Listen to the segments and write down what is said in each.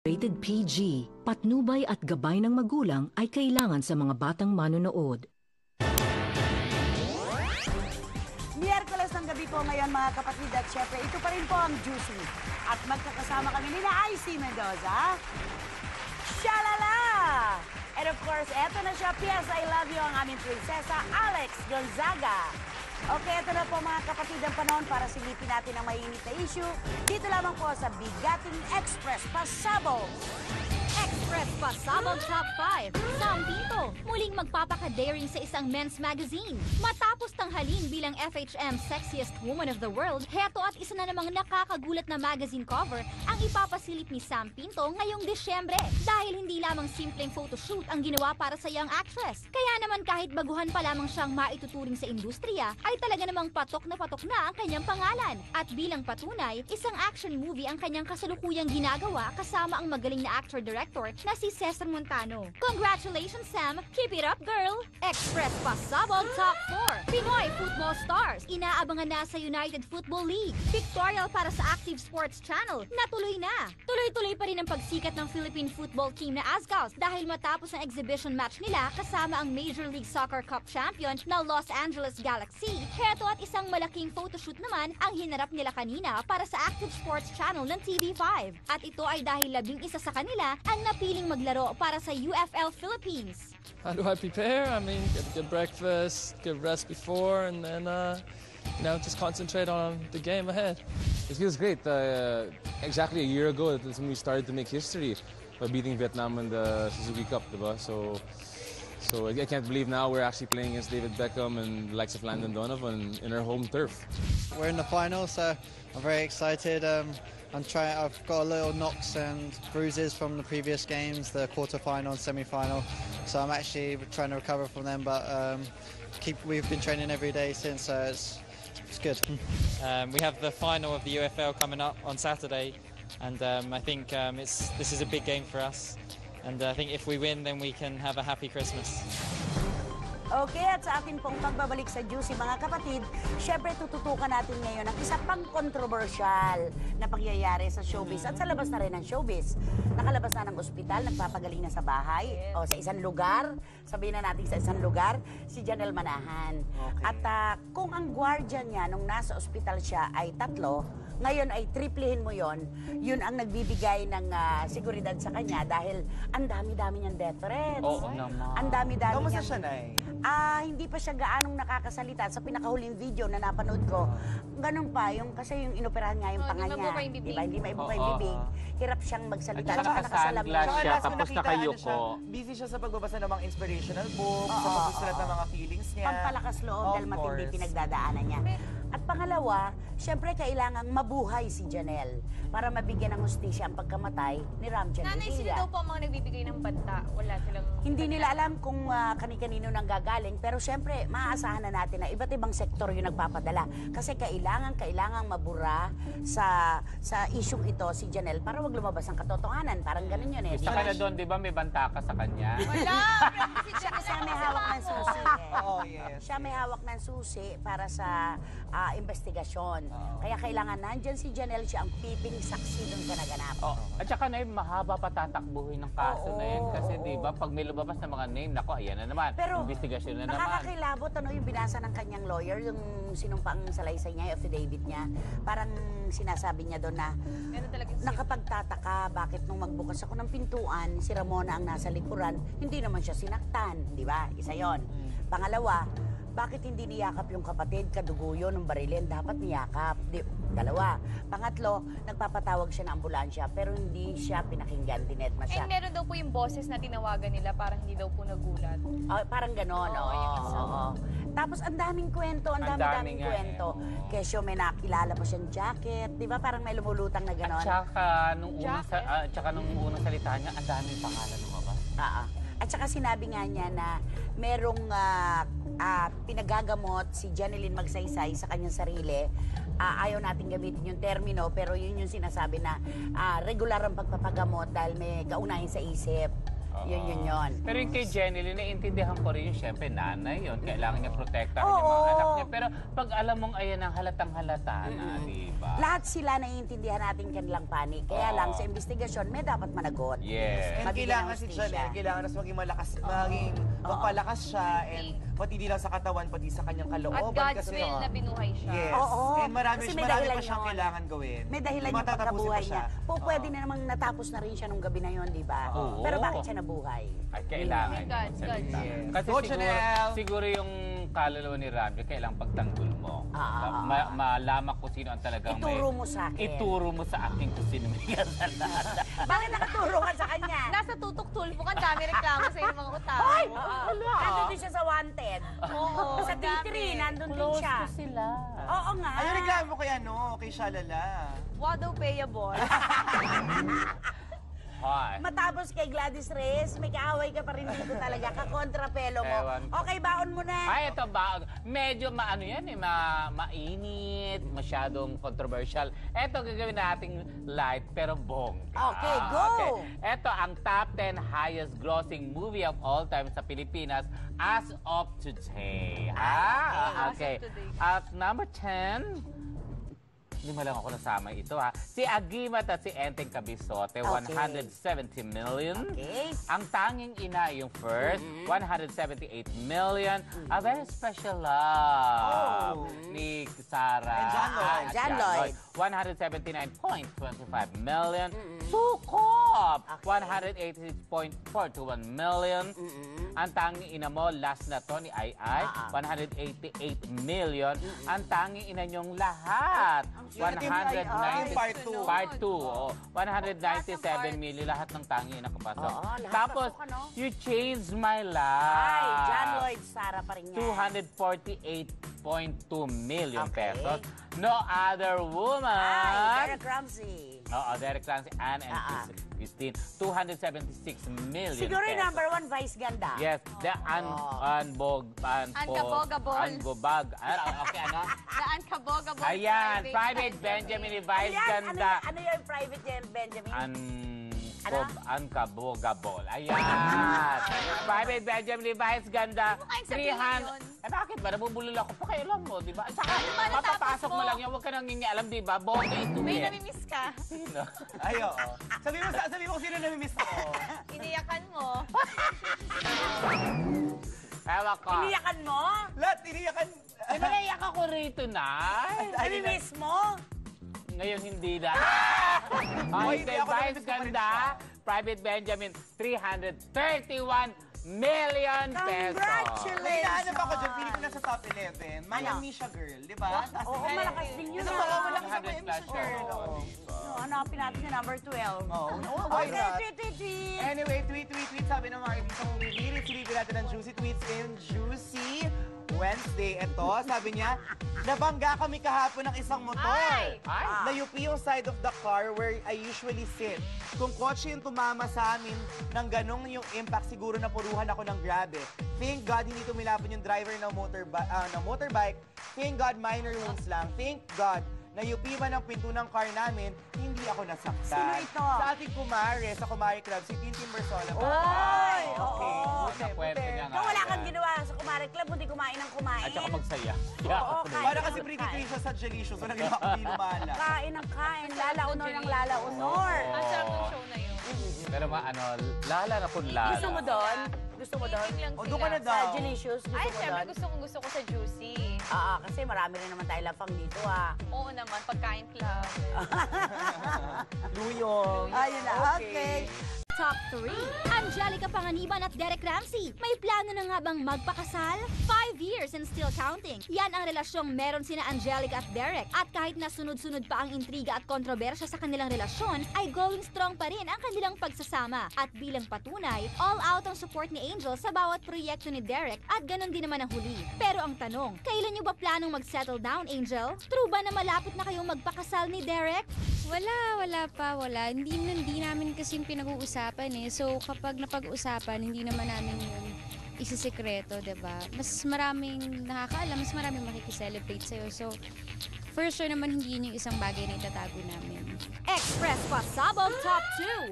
Rated PG, patnubay at gabay ng magulang ay kailangan sa mga batang manonood. Miyerkules ng gabi po ngayon mga kapatid at syempre ito pa rin po ang Juicy. At magkakasama kami nila IC Mendoza, Shalala! And of course, eto na siya, P.S. I Love You, ang aming prinsesa, Alex Gonzaga. Okay, ito na po mga kapatid ang panahon para silipin natin ang mainit na issue. Dito lamang po sa Bigating Express Pasabog. Express Pasabog Top 5. Sam Pinto, muling magpapaka-daring sa isang men's magazine. Matapos tanghalin bilang FHM Sexiest Woman of the World, heto at isa na namang nakakagulat na magazine cover ang ipapasilip ni Sam Pinto ngayong Disyembre. Dahil hindi lamang simpleng photoshoot ang ginawa para sa young actress. Kaya naman kahit baguhan pa lamang siyang maituturing sa industriya, ay talaga namang patok na ang kanyang pangalan. At bilang patunay, isang action movie ang kanyang kasalukuyang ginagawa kasama ang magaling na actor-director na si Cesar Montano. Congratulations, Sam! Keep it up, girl! Express Pasabog Top 4. Pinoy Football Stars. Inaabangan na sa United Football League. Pictorial para sa Active Sports Channel. Natuloy na. Tuloy-tuloy pa rin ang pagsikat ng Philippine football team na Azkals dahil matapos ang exhibition match nila kasama ang Major League Soccer Cup champion na Los Angeles Galaxy. Heto at isang malaking photoshoot naman ang hinarap nila kanina para sa Active Sports Channel ng TV5. At ito ay dahil 11 sa kanila ang napiling maglaro para sa UFL Philippines. How do I prepare? I mean, get a good breakfast, good rest before, and then, just concentrate on the game ahead. It feels great. Exactly a year ago, that's when we started to make history by beating Vietnam in the Suzuki Cup, diba? So I can't believe now we're actually playing against David Beckham and the likes of Landon Donovan in our home turf. We're in the final, so I'm very excited. I've got a little knocks and bruises from the previous games, the quarter-final and semi-final. So I'm actually trying to recover from them, but we've been training every day since, so it's good. We have the final of the UFL coming up on Saturday, and I think this is a big game for us. And I think if we win, then we can have a happy Christmas. Okay, at sa akin pong pagbabalik sa Juicy mga kapatid, syempre tututukan natin ngayon ang isa pang kontrobersyal na pangyayari sa showbiz at sa labas na rin ng showbiz. Nakalabas na ng ospital, nagpapagaling na sa bahay o sa isang lugar, sabihin na natin sa isang lugar, si Janelle Manahan. Okay. At kung ang gwardiya niya nung nasa ospital siya ay 3, ngayon ay triplihin mo yon, yun ang nagbibigay ng seguridad sa kanya dahil ang dami-dami niyang death threats. Oo naman. Ang dami-dami Kamusta niyang... siya, Nay? Hindi pa siya gaanong nakakasalita. Sa pinakahuling video na napanood ko, ganun pa, kasi yung inoperahan nga yung panga niya. Diba? Hindi maibuka yung bibig. Hirap siyang magsalita. At saka nakasunglass siya, last ko tapos nakita, nakayuko. Busy siya sa pagbabasa ng mga inspirational books, sa pagsusulat ng mga feelings niya. Pampalakas loob dahil matindi pinagdadaanan niya. At pangalawa, syempre kailangang mabuhay si Janelle para mabigyan ng hustisya ang pagkamatay ni Ramjan Revilla. Nanay, sila daw po ang mga nagbibigay ng banta. Wala silang... Hindi nila alam kung kani-kanino nang gagaling, pero syempre, maaasahan na natin na iba't ibang sektor yung nagpapadala. Kasi kailangang mabura sa isyong ito si Janelle para wag lumabas ang katotohanan. Parang ganun yun eh. Isa ka na doon, di ba may banta ka sa kanya? Wala! Siya may hawak ng susi eh. Oh, yes. Siya may hawak ng susi para sa investigasyon. Kaya kailangan nandyan si Janelle, siya ang piping saksi doon sa naganap. Oh. At saka na mahaba pa tatakbuhin ng kaso na yan. Kasi di ba, pag may lumabas na mga name, nako, ayan na naman. Pero, investigasyon na naman. nakakakilabot yung binasa ng kanyang lawyer, yung sinumpang salaysay niya, yung affidavit niya. Parang sinasabi niya doon na nakapagtataka bakit nung magbukas ako ng pintuan, si Ramona ang nasa likuran, hindi naman siya sinaktan. Di ba? Isa yon. Pangalawa, bakit hindi niyakap yung kapatid, kadugo yun, ng barilin, dapat niyakap. Dalawa. Pangatlo, nagpapatawag siya ng ambulansya, pero hindi siya pinakinggan, dinetma siya. And meron daw po yung boses na tinawagan nila, parang hindi daw po nagulat. Parang gano'n, oo. Tapos ang daming kwento, ang daming kwento. Kesyo may nakilala pa siyang jacket, di ba? Parang may lumulutang na gano'n. At saka nung unang salita niya, ang daming pangalan lumabas. At saka sinabi nga niya na merong pinagagamot si Janeline Magsaysay sa kanyang sarili. Ayaw natin gamitin yung termino, pero yun yung sinasabi na regular ang pagpapagamot dahil may kaunahin sa isip. Yun. Pero yung kay Jenny Lynn, naiintindihan ko rin yun. Siyempre, nanay yun. Kailangan niya protektahan yung mga Oo. anak niya. Pero pag alam mong ayan ang halatang-halata na, di ba? Lahat sila naiintindihan natin kanilang panig. Kaya lang, sa investigasyon, may dapat managot. Yes. And Mabigyan kailangan ng si hustisya. Janelle, kailangan mas maging malakas, maging magpalakas siya, and pati hindi lang sa katawan, pati sa kanyang At kalooban. God's kasi, will na binuhay siya. Yes. Oo. And marami Kasi may pa dahilan siyang yun. kailangan gawin. May dahilan yung Matatapusin pagkabuhay pa siya. niya. Pwede na namang natapos na rin siya nung gabi na yun, di ba? Oo. Pero bakit siya nabuhay? Ay, kailangan Yes. niya magsalita. Yes. Kasi Go, Janelle! siguro yung kaluluwa ni Ramsey, kailangang pagtanggol mo. Malaman kung sino ang talagang Ituro mo sa akin. Ituro mo sa akin kung sino may kasalanan. Bakit nakaturo ka sa kanya? Nasa tutok tulpo ka, dami reklamo sa iyong mga utang. Hoy! Nandun din siya sa wanted. Oo, Sa ang T3, dami. nandun din siya. sila. Oo nga. Ano reklamo kay kay Shalala? Wado payable. Hoy. Matapos kay Gladys Reyes, may kaaway ka pa rin dito talaga. Kakontrapelo mo. Ewan ko. Okay, baon mo na. Ay, ito ba? Medyo maano yan eh, mainit, masyadong controversial. Ito gagawin nating light pero bongga. Okay, go! Ito ang top 10 highest grossing movie of all time sa Pilipinas as of today. Okay. As of today. At number 10, lima lang ako nasama ito si Agimat at si Enteng Cabisote, 170 million. Okay. Ang tanging ina yung first, 178 million. A very special love ni Sarah. And John Lloyd. at John Lloyd. 179.25 million. Sukop, 186.421 million. Ang tanging ina mo, last na to ni Ai, 188 million. Ang tanging ina nyong lahat, Yung part 2. Part 2, 197 million lahat ng tangi na kapasok. Oo, lahat Tapos, pasok, ano? You Changed My Life. Ay, John Lloyd, Sarah pa rin yan. 248.2 million Okay. pesos. No Other Woman. Ay, Derek Ramsey. Oo, Derek Ramsey, Anne and Christine. 276 million Siguro yung pesos. number 1, Vice Ganda. Yes, the Unkabogable. Unbobag. Okay, ano? The unkabogable. Ayan, Private Benjamin ni Vice Ayan, Ganda. ano yung private Benjamin? Unkabogable. Ayan. Private Benjamin Levi's ganda. Ano sabihin 300. yun? Bakit ba? Nabubulol ako. Pakialam mo, di ba? Saka, Ano mapapasok natapos mo mo? lang yan. Huwag ka nang alam, di ba? Bongga ito May eh. namimiss ka. Sino? Ay, oo. Sabi mo kung sino namimiss mo. Iniyakan mo. Ewan ko. Iniyakan mo? Lahat, iniyakan. Naiyak ako rito na. Namimiss mo? Ngayon hindi na. Hoy, Okay, hindi ako Vice namimiss ko pa rin ganda. Private Benjamin, 331 million pesos. Congratulations! May nahanap ako dyan, feeling ko nasa top 11. May Amnesia Girl, di ba? Oo, malakas din yun. Ito ba, malakas ang 100 Amnesia plus Girl. Oo. Hanapin natin yung number 12. Oo. Okay, Okay, tweet. Anyway, tweet. Sabi ng mga kaibigan kong release natin ng Juicy Tweets ngayong Juicy Wednesday. Ito, sabi niya, nabangga kami kahapon ng isang motor. Ay! Nayupi yung side of the car where I usually sit. Kung kotse yung tumama sa amin ng ganong yung impact, siguro napuruhan ako ng grabe. Thank God, hindi tumilapon yung driver ng motorbike. Thank God, minor wounds lang. Thank God, nayupi man ang pinto ng car namin, hindi ako nasaktan. Sino ito? Sa ating kumare, sa Kumare Club, si Tintin Bersola. Oy! Okay. Oo. Sa kwento niya nga. Kung wala kang yan. ginawa sa Kumare Club, hindi kumain ng kumain. At saka magsaya. Oo, kain. Para kasi Pretty Trisha sa Jelicious, so naging ako hindi lumala. Kain ng kain. Lalaunor ng lalaunor. Oo. Ang sarap ng show na yun. Pero lala na kung lala. Gusto mo doon? Gusto mo doon? Feeling lang O, sila. doon ka na Sa daw. Delicious, gusto Ay, mo syempre doon? gusto ko sa Juicy. Kasi marami rin naman tayo lapang dito Oo naman, pagkain club. Luyong. Ayun na, okay. Top 3. Angelica Panganiban at Derek Ramsey. May plano na nga bang magpakasal? 5 years and still counting. Yan ang relasyong meron sina Angelica at Derek. At kahit na sunod-sunod pa ang intriga at kontrobersya sa kanilang relasyon, ay going strong pa rin ang kanilang pagsasama. At bilang patunay, all out ang support ni Angel sa bawat proyekto ni Derek at ganon din naman ang huli. Pero ang tanong, kailan nyo ba planong mag-settle down, Angel? True ba na malapit na kayong magpakasal ni Derek? Wala pa. Hindi namin kasi pinag-uusapan eh. So, kapag napag-usapan, hindi naman namin yun isisikreto, diba? Mas maraming nakakaalam, mas maraming makikiselebrate sa'yo. So, for sure naman, hindi yun yung isang bagay na itatago namin. Express Pasabog Top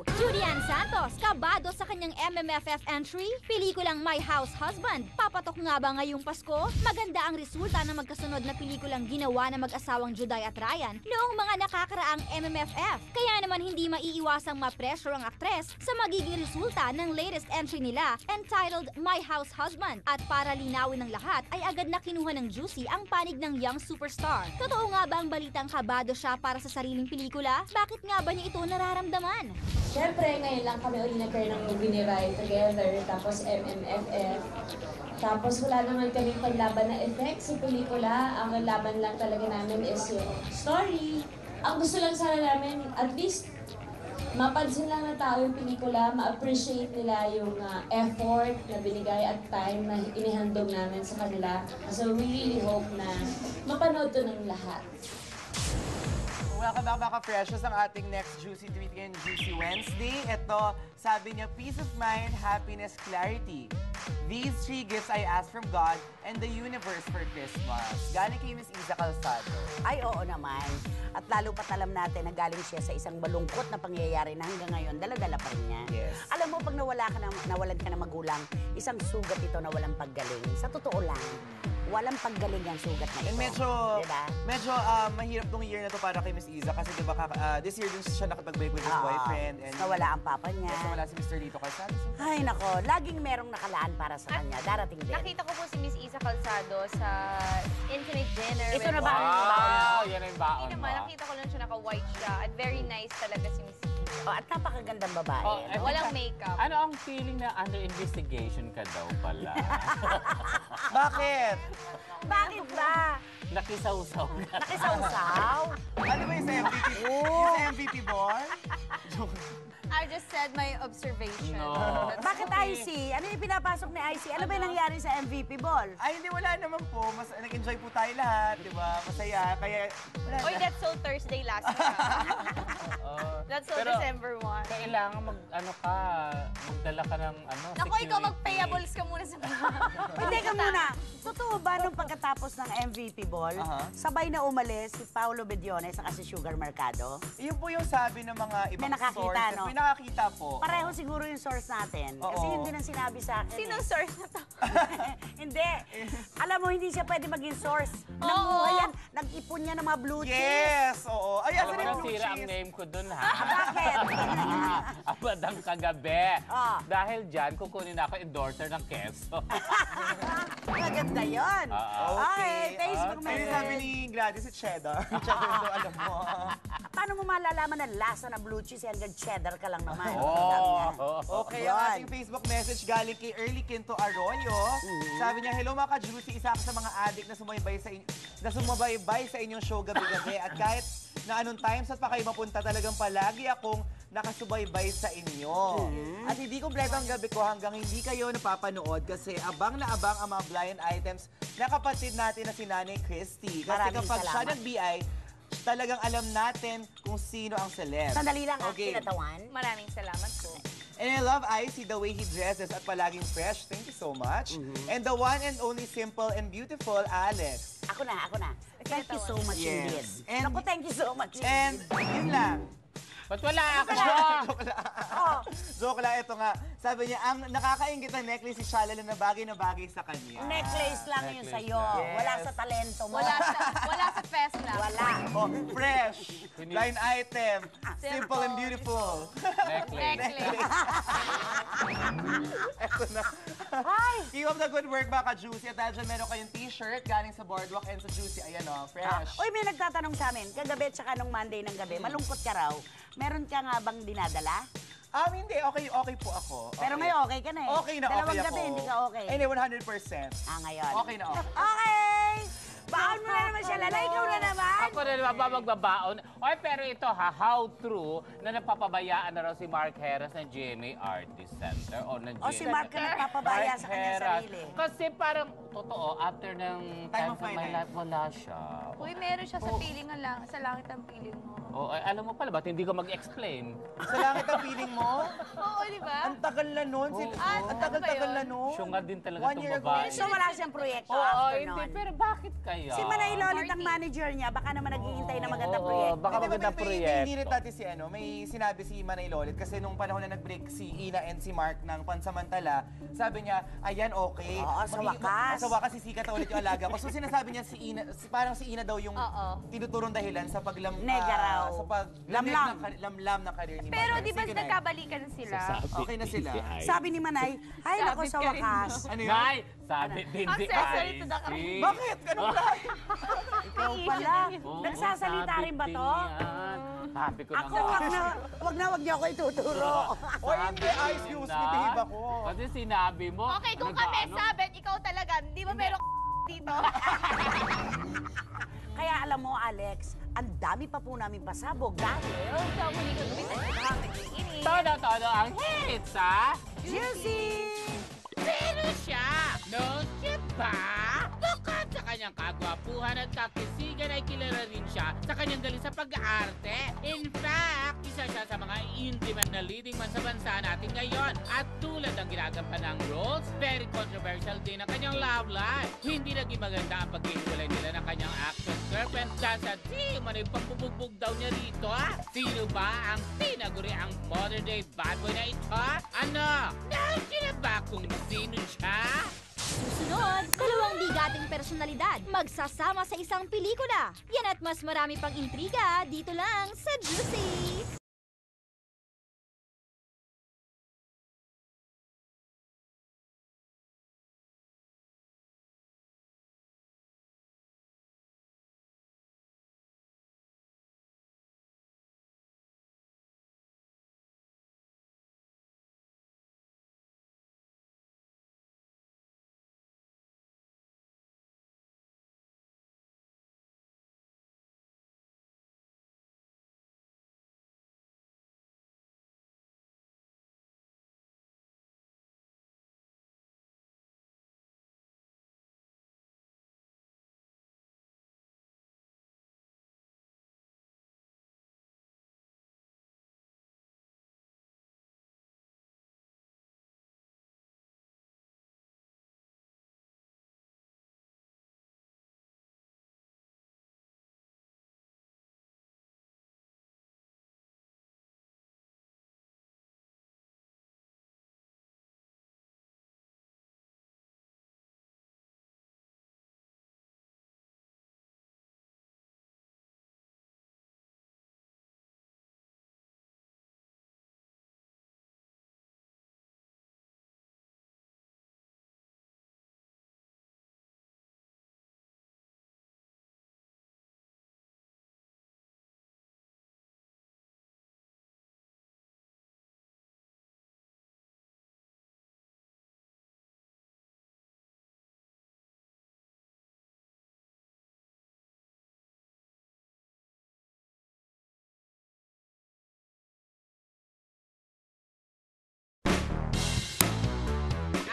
2. Judy Ann Santos, Kabado sa kanyang MMFF entry, pelikulang My House Husband. Papatok nga ba ngayong Pasko? Maganda ang resulta ng magkasunod na pelikulang ginawa ng mag-asawang Juday at Ryan noong mga nakakaraang MMFF. Kaya naman hindi maiiwasang ma-pressure ang aktres sa magiging resulta ng latest entry nila entitled My House Husband. At para linawin ng lahat ay agad na kinuha ng Juicy ang panig ng young superstar. Totoo nga ba ang balitang kabado siya para sa sariling pelikula? Bakit nga ba niya ito nararamdaman? Siyempre, ngayon lang kami uli nag-care ng movie ni Rai together, tapos MMFF. Tapos wala naman kaming panlaban na effect sa pelikula. Ang laban lang talaga namin is yung story. Ang gusto lang sana namin, at least, mapansin lang ng tao yung pelikula, ma-appreciate nila yung effort na binigay at time na inihandog namin sa kanila. So we really hope na mapanood to ng lahat. Welcome back mga ka-precious ang ating next Juicy Tweet ngayon, Juicy Wednesday. Ito, sabi niya, peace of mind, happiness, clarity. These 3 gifts I ask from God and the universe for Christmas. Galing kay Miss Iza Calzado. Ay, oo naman. At lalo pat alam natin na galing siya sa isang malungkot na pangyayari na hanggang ngayon, dala-dala pa rin niya. Yes. Alam mo, pag nawalan ka ng magulang, isang sugat ito na walang paggaling. Sa totoo lang, walang paggaling ang sugat na ito. And diba? medyo mahirap tong year na to para kay Miss Iza kasi diba this year din siya nakipag-break with his boyfriend. And nawala ang papa niya. Yes, nawala si Mr. Lito Calzado. Ay nako, laging merong nakalaan para sa kanya. Darating din. Nakita ko po si Miss Iza Calzado sa intimate dinner. Ito with- na ba? Wow! Yan ang baon Hindi mo. naman, nakita ko lang siya naka-white siya. At very nice talaga si Miss Iza. Oh, at napakagandang babae. Oh, no? Walang makeup. Ano ang feeling na under investigation ka daw pala? Bakit? Bakit ba? Nakisaw-saw ka. Nakisaw-saw? Ano ba yung sa MVP? Yung sa MVP boy? I just said my observation. No. That's Bakit okay. IC? Ano yung pinapasok ni IC? Ano ba yung nangyari sa MVP ball? Ay, hindi, wala naman po. Nag-enjoy po tayo lahat, di ba? Masaya. Kaya, wala Oy, that's so Thursday last week. That's so Pero, December 1. Kailangan magdala ka ng Naku, ikaw security. mag-payables ka muna sa mga. Hindi ka muna. Totoo ba nung pagkatapos ng MVP ball, sabay na umalis si Paolo Bediones at si Sugar Mercado? Yun po yung sabi ng mga ibang May nakakita, sources. no? May nakakita po. Pareho siguro yung source natin. Oo. Kasi yun din ang sinabi sa akin. Sinong eh. source na to? Hindi. Alam mo, hindi siya pwede maging source. Oo. Namuha yan. Nag-ipon niya ng mga blue cheese. Yes, oo. Ay, Alam asan mo, yung blue nasira ang cheese? name ko dun, ha? Bakit? Abadang kagabi. Ah. Dahil dyan, kukunin ako endorser ng keso. Maganda yun. Okay, Facebook Ay, message. sabi ni Gladys, si cheddar. Cheddar daw, alam mo. Paano mo malalaman ang lasa ng blue cheese hanggang cheddar ka lang naman? Okay, ang ating Facebook message galing kay Early Quinto Arroyo. Sabi niya, hello mga ka-juicy, isa ako sa mga addict na sumabaybay sa inyong show gabi-gabi. At kahit na anong times at pa kayo mapunta, talagang palagi akong nakasubaybay sa inyo. At hindi kompleto ang gabi ko hanggang hindi kayo napapanood kasi abang na abang ang mga blind items na kapatid natin na si Nanay Christy. Kasi Maraming kapag siya salamat. nag-BI, talagang alam natin kung sino ang celeb. Sandali lang, Okay. kinatawan. Maraming salamat po. And I love Icy, the way he dresses at palaging fresh. Thank you so much. And the one and only simple and beautiful Alex. Ako na. Thank you so much Yes. indeed. And- Naku, thank you so much And yun lang. Ba't wala ako? Joke lang. Joke lang, ito nga. Sabi niya, ang nakakaingit na necklace si Shalala na bagay sa kanya. Necklace lang yun Necklace sa'yo. lang. Wala Yes. sa talento mo. Wala sa fest lang. Wala. Oh, fresh. Blind item. Simple and beautiful. Necklace. Ito na. Keep up the good work, baka Juicy. At dahil dyan, meron kayong t-shirt galing sa Boardwalk and sa Juicy. Ayan o, fresh. Uy, may nagtatanong sa amin, kagabi at saka nung Monday ng gabi, malungkot ka raw. Meron ka nga bang dinadala? Hindi. Okay po ako. Pero ngayon okay ka na eh. Okay na, okay Dalawang ako. gabi, hindi ka okay. Hindi, 100%. Ngayon. Okay na okay. Okay! Baon mo na naman siya, Lala. Ikaw na naman. Ako na naman ba magbabaon? Oy, pero ito ha, how true na napapabayaan na raw si Mark Heras ng GMA Artist Center o ng GMA. Si Mark na nagpapabaya sa kanyang Heras. sarili. Kasi parang, totoo, after ng Time Time of of My My Life. Life, wala siya. Uy, meron siya sa piling lang. Sa langit ang piling mo. Oh, ay, alam mo pala, ba't hindi ka mag-explain? Sa langit ang feeling mo? Oo, di ba? Ang tagal na nun. Ang tagal-tagal na nun. Syungad din talaga 1 itong year ago. babae. So wala siyang proyekto Oo, after hindi. nun. Pero bakit kaya? Si Manay Lolit ang manager niya. Baka naman naghihintay na magandang proyekto. baka Di ba magandang may proyekto. hinirit natin si may sinabi si Manay Lolit kasi nung panahon na nag-break si Ina and si Mark ng pansamantala, sabi niya, ayan, okay. Oo, sa wakas. Sa wakas, sisikat na ulit yung alaga ko. So sinasabi niya si Ina, parang si Ina daw yung tinuturong dahilan sa Nega raw. sa lamlam ng career ni Manay. Pero di ba Sige, Nay. nagkabalikan sila? Okay na sila. Sabi ni Manay, ay nako sa wakas. Ano yun? Nay, sabi din si Accessory to the Icy. Bakit? Ganun ba? Ikaw pala. Oo, Nagsasalita sabi rin ba din to? yan. Sabi ko Ako, wag niyo ako ituturo. O hindi, excuse me, behave ako. Kasi sinabi mo. Okay, kung kami sabit, ikaw talaga, di ba meron dito? Kaya alam mo, Alex, ang dami pa po namin pasabog dahil Sa muli ko gumitan ang nag-iinit. Todo ang hit sa... Juicy! Sino siya? No siya ba? Bukod sa kanyang kagwapuhan at kakisigan ay kilala rin siya sa kanyang galing sa pag-aarte. In fact, isa siya sa mga indie man na leading man sa bansa natin ngayon. At tulad ng ginagampanan ng roles, very controversial din ang kanyang love life. Hindi naging maganda ang paghiwalay nila ng kanyang actress girlfriend dahil sa di man ay pambubugbog daw niya rito. Sino ba ang tinaguri ang modern day bad boy na ito? Ano? Nakikita na ba kung sino siya? Susunod, dalawang bigating personalidad magsasama sa isang pelikula. Yan at mas marami pang intriga dito lang sa Juicy!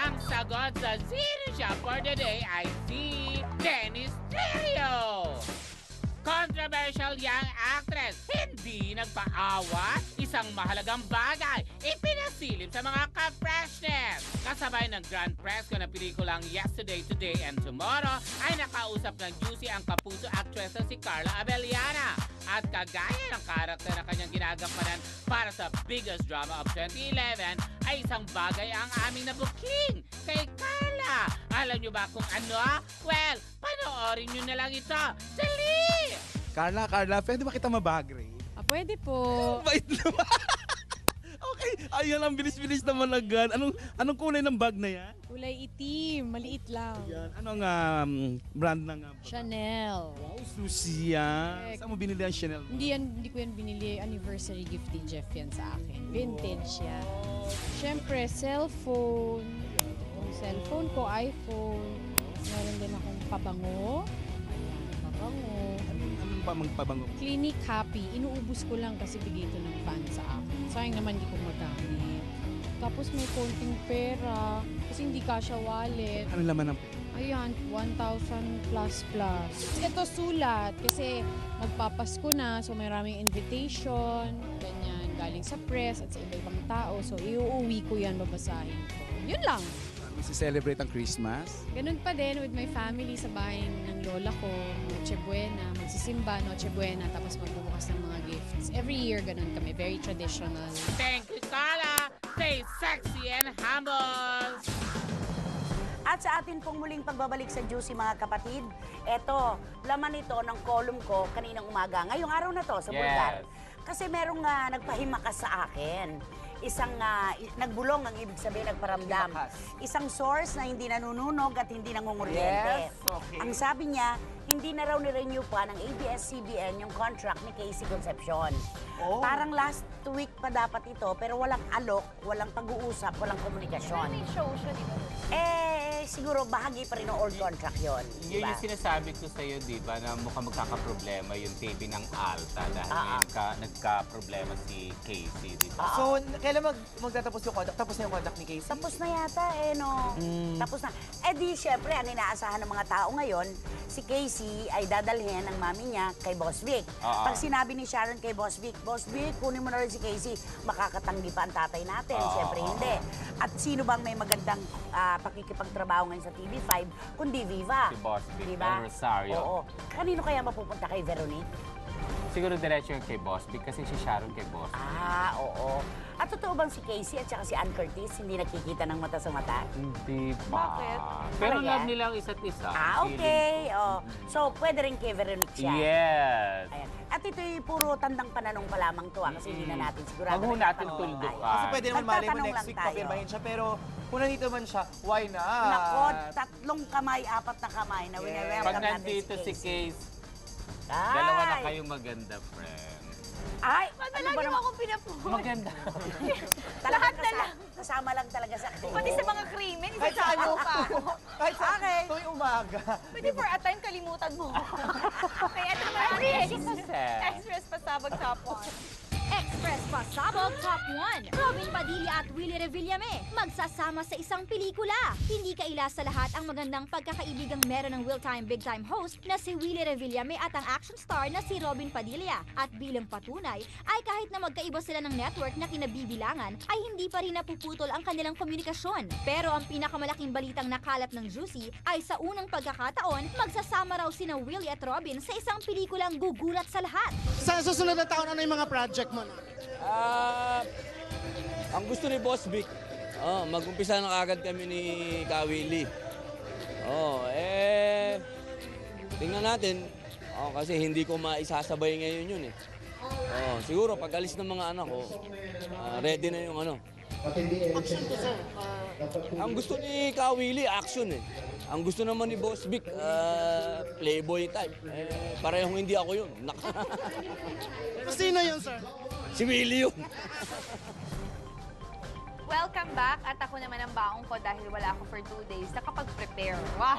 Ang sagot sa sino siya for the day ay si Dennis Trillo. Controversial young actress, hindi nagpaawat, isang mahalagang bagay, ipinasilip sa mga ka-freshness. Kasabay ng grand press ko ng pelikulang Yesterday, Today, and Tomorrow, ay nakausap ng Juicy ang kapuso actress na si Carla Abellana. At kagaya ng karakter na kanyang ginagampanan para sa biggest drama of 2011, ay isang bagay ang aming nabuking kay Carla. Alam nyo ba kung ano? Well, panoorin nyo na lang ito. Dali! Carla, pwede ba kita mabag-rate? Pwede po. Bait naman. Okay, ayun, ang bilis-bilis naman agad. Anong kulay ng bag na yan? Kulay itim, maliit lang. Yan. Anong brand ng bag? Chanel. Wow, Susie yan. Saan mo binili ang Chanel? Hindi ko yan binili. Anniversary gift ni Jeff yan sa akin. Vintage yan. Siyempre, cellphone. Yung cellphone ko, iPhone. Meron din akong pabango. Ayan, pabango. Anong pa magpabango? Clinic Happy. Inuubos ko lang kasi bigay ito ng fan sa akin. Sayang naman hindi ko magamit. Tapos may konting pera. Kasi hindi kasya wallet. Ano laman ng pera? Ayan, 1,000 plus. Ito sulat kasi magpapasko na, so maraming invitation, ganyan, galing sa press at sa iba-ibang tao. So iuuwi ko yan, babasahin ko. Yun lang. Celebrate ang Christmas? Ganun pa din with my family sa bahay ng lola ko, Noche Buena, magsisimba, Noche Buena, tapos magbubukas ng mga gifts. Every year, ganun kami. Very traditional. Thank you, Carla. Stay sexy and humble. At sa atin pong muling pagbabalik sa Juicy mga kapatid, eto, laman ito ng column ko kaninang umaga. Ngayong araw na to sa Bulgar. Kasi merong nagpahimakas sa akin. Isang nagbulong ang ibig sabihin, nagparamdam. Isang source na hindi nanununog at hindi nangunguryente. Ang sabi niya, hindi na raw ni-renew pa ng ABS-CBN yung contract ni Casey Concepcion. Parang last week pa dapat ito, pero walang alok, walang pag-uusap, walang komunikasyon. May show siya, di ba? Siguro bahagi pa rin ng old contract yun. Yun yung sinasabi ko sa'yo, di ba, na mukhang magkakaproblema yung taping ng Alta dahil ngayon nagka-problema si Casey, di ba? So, kailan magtatapos yung contract? Tapos na yung contract ni Casey? Tapos na yata, no? Tapos na. Di, syempre, ang inaasahan ng mga tao ngayon, si Casey ay dadalhin ng mami niya kay Boss Vic. Pag sinabi ni Sharon kay Boss Vic, kunin mo na rin si Casey, makakatanggi pa ang tatay natin. Syempre, hindi. At sino bang may magandang pakikipagtrabaho ngayon sa TV5, kundi Viva. Si Boss Vic, diba? Rosario. Oo. Kanino kaya mapupunta kay Veronique? Siguro diretso yung kay Boss Vic kasi si Sharon kay Boss Vic. Oo. At totoo bang si Casey at saka si Ann Curtis hindi nakikita ng mata sa mata? Hindi ba? Bakit? Pero Talaga? love nila ang isa't isa. Okay. So, pwede rin kay Veronique siya. Yes. Ayan. At ito'y puro tandang pananong pa lamang to, kasi hindi na natin sigurado. Huwag ho natin tuldukan. Kasi pwede naman malay mo Magtatanong next lang week tayo. papirmahin siya, pero kung nandito man siya, why not? Nako, 3 kamay, 4 na kamay na wini-welcome Pag natin nandito si Casey. Case, dalawa na kayong maganda, friend. Ay, Lagi mo akong pinapuha. Maganda. Lahat na lang. Kasama lang talaga sa akin. Pati sa mga krimen, Kahit sa ano pa. Kahit sa tuwing umaga. Pwede for a time kalimutan mo. Okay, ito naman ang Express pasabog top 1. Express Pasabog Top 1. Robin Padilla at Willie Revillame magsasama sa isang pelikula. Hindi kaila sa lahat ang magandang pagkakaibigang meron ng Will-Time Big Time host na si Willie Revillame at ang action star na si Robin Padilla. At bilang patunay, ay kahit na magkaiba sila ng network na kinabibilangan, ay hindi pa rin napuputol ang kanilang komunikasyon. Pero ang pinakamalaking balitang nakalap ng Juicy ay sa unang pagkakataon, magsasama raw sina Willie at Robin sa isang pelikulang gugulat sa lahat. Sa susunod na taon, ano yung mga project mo? Ang gusto ni Boss Vic, mag-umpisa na agad kami ni Kawili. Tingnan natin, kasi hindi ko maisasabay ngayon yun eh. Siguro pag alis ng mga anak ko, ready na yung ano. Action to, sir. Ang gusto ni Kawili, action eh. Ang gusto naman ni Boss Vic, playboy type. Parehong hindi ako yun. Sino yun, sir? Si Willie yun. Welcome back. At ako naman ang baong ko dahil wala ako for 2 days. Nakapag-prepare. Wow!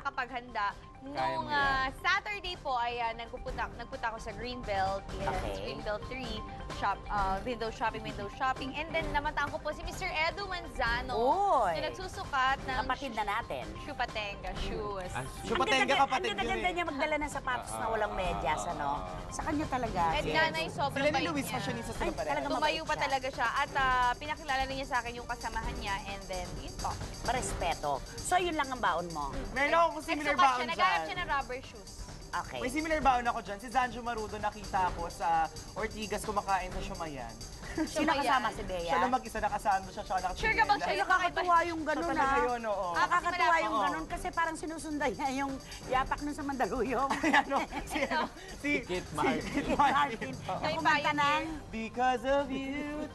Nakapaghanda. Nung Saturday po ay nagpunta ako sa Greenbelt. Yes, Greenbelt 3. Window shopping. And then namataan ko po si Mr. Edu Manzano. Na nagsusukat ng kapatid na natin. Shupatenga shoes. Shupatenga kapatid Ang ganda niya magdala ng sapatos na walang medyas, ano? Sa kanya talaga. At nanay, sobrang Sila ni bait Luis niya. fashionista sila pala. Tumayo pa talaga siya. At pinakilala niya sa akin yung kasamahan niya. And then, yun po. Respeto. So, yun lang ang baon mo. Meron akong similar Nagsukat baon siya. dyan. Naghanap siya ng rubber shoes. Okay. May similar baon ako dyan. Si Zanjo Marudo nakita ko sa Ortigas kumakain sa Shumayan. Sino kasama si Bea? Siya na mag-isa nakasando siya. Sure ka bang siya yung nakakatuwa yung ganun, Siya talaga yun, oo. Nakakatuwa yung ganun kasi parang sinusundan niya yung yapak nun sa Mandaluyong. Si Kit Martin. Kit Martin. Yung kumanta ng Because of You.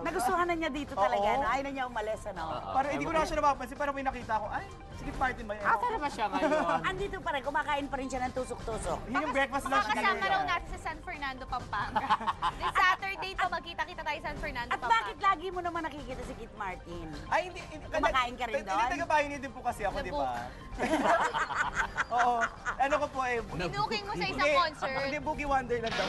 nagustuhan na niya dito talaga. No? Ayaw na niya umalis, ano? Parang hindi ko na siya napapansin. Parang may nakita ko, ay, si Kit Martin ba yun? Asa naman siya ngayon? Andito pa rin, kumakain pa rin siya ng tusok-tusok. Yun yung breakfast lunch Makakasama raw natin sa San Fernando, Pampanga. This Saturday to, magkita magkita-kita tayo sa San Fernando. At bakit lagi mo naman nakikita si Kit Martin? Ay, hindi. Kumakain ka rin doon? Hindi, taga-bayan din po kasi ako, di ba? Oo. Ano ko po eh. Inuking mo sa isang Hindi, concert. Hindi, Boogie Wonderland daw.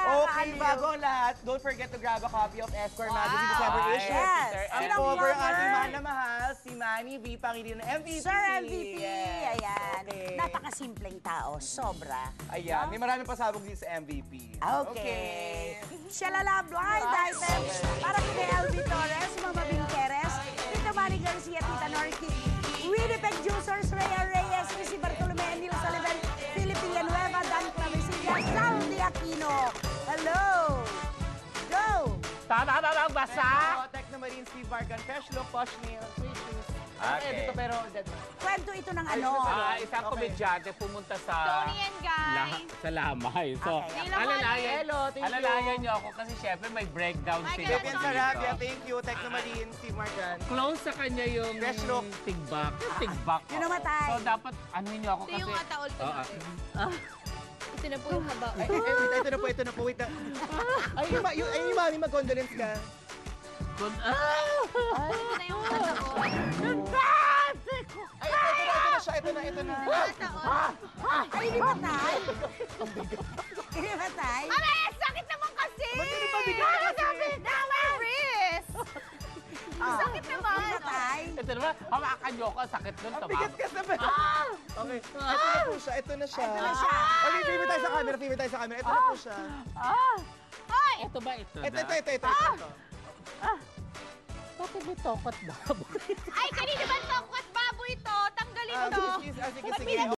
Okay, bago ang lahat, don't forget to grab a copy of Esquire Magazine December issue. Yes. Ang Sinong cover ang lover? ating mahal na mahal, si Manny V. Pangilinan ng MVP. Sir MVP! Yes. Ayan. Okay. Napakasimpleng tao. Sobra. Ayan, may maraming pasabog din sa MVP. Okay. Shalala Blind Items para kay LV Torres, Mama Binqueres, Tita Manny Garcia, Tita Norky, Winnipeg Juicers, Rhea Reyes, si Bartolome, Emil Sullivan, Philip Villanueva, Dan Clavecilla, Sal de Aquino. Hello! Go! Tama ba magbasa? Tech na Marine, Steve Vargan, Fresh Look, Posh Nail, Sweet Shoes. Okay. Dito pero dead. Kwento ito ng ano? Isang komedyante pumunta sa... Tony and Guy. Sa Lamay. So, Okay. alalayan niyo ako kasi syempre may breakdown sila. Jeff and Sarabia, thank you. Tech na Marine, Steve Vargan. Close sa kanya yung Fresh Look. tigbak. Tigbak. Yung namatay. So, dapat ano niyo ako Ito kasi... yung ataol ko natin. Ito na po yung haba. Ay, ito na po, wait lang. Ay, yung mami, mag-condolence ka. Ay, ito na yung ataol. Ay, ito na siya, ito na. Ay, hindi matay? Hindi matay? Aray, sakit naman kasi! Ba't hindi pa bigyan ka kasi? Sakit naman! Wrist! Sakit naman! Hindi matay? Ito naman, hawakan niyo ako. Sakit nun. Ang bigat ka naman. Okay, ito na po siya, ito na siya. Ito na siya. Okay, favorite tayo sa camera, Ito na po siya. Ay! Ito ba ito? Ito. Bakit may tokot ba? Ay, kanina ba tokot baboy ito? Tanggalin to. Please, sige.